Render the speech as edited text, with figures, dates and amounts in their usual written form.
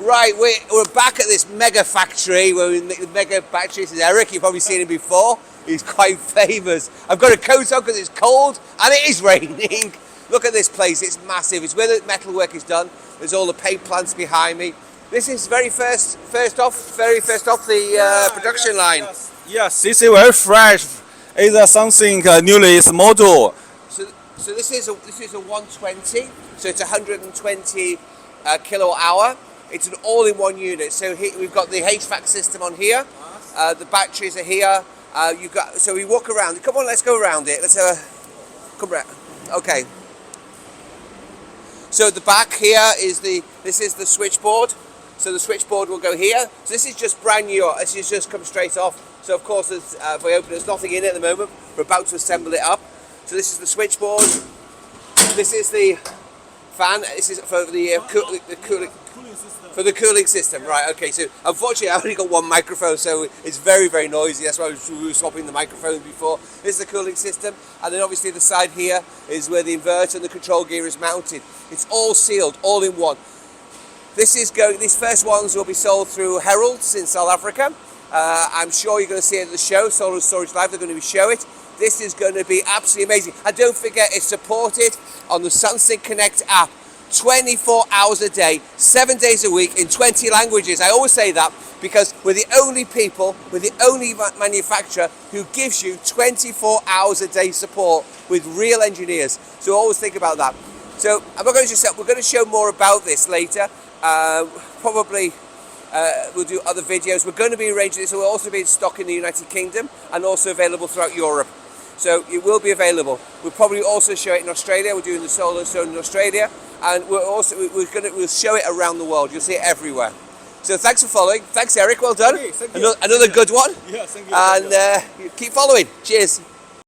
Right, we're back at this mega factory where we make the mega batteries. This is Eric, you've probably seen him before. He's quite famous. I've got a coat on because it's cold and it is raining. Look at this place, it's massive. It's where the metalwork is done. There's all the paint plants behind me. This is very first off the production line. Yes, this is very fresh. It's a Sunsynk newest model. So this is a 120. So it's 120 kilowatt hour. It's an all-in-one unit. So here, we've got the HVAC system on here. The batteries are here. So we walk around. Come on, let's go around it. Let's come around. Okay. So the back here is this is the switchboard. So the switchboard will go here. So this is just brand new. This is just come straight off. So of course, if I open, there's nothing in it at the moment. We're about to assemble it up. So this is the switchboard. This is the fan. This is for the cooling system. Right. Okay. So unfortunately, I only got one microphone, so it's very, very noisy. That's why we were swapping the microphones before. This is the cooling system, and then obviously the side here is where the inverter and the control gear is mounted. It's all sealed, all in one. These first ones will be sold through Herald's in South Africa. I'm sure you're going to see it at the show, Solar Storage Live. They're going to show it. This is going to be absolutely amazing. And don't forget, it's supported on the Sunsynk Connect app 24 hours a day, 7 days a week in 20 languages. I always say that because we're the only manufacturer who gives you 24 hours a day support with real engineers. So always think about that. So we're going to show more about this later. Probably we'll do other videos. We're going to be arranging this. It will also be in stock in the United Kingdom and also available throughout Europe. So it will be available. We'll probably also show it in Australia. We're doing the solar show in Australia, and we'll show it around the world. You'll see it everywhere. So thanks for following. Thanks, Eric. Well done. Okay, thank you. Another good one. Yeah, thank you. And keep following. Cheers.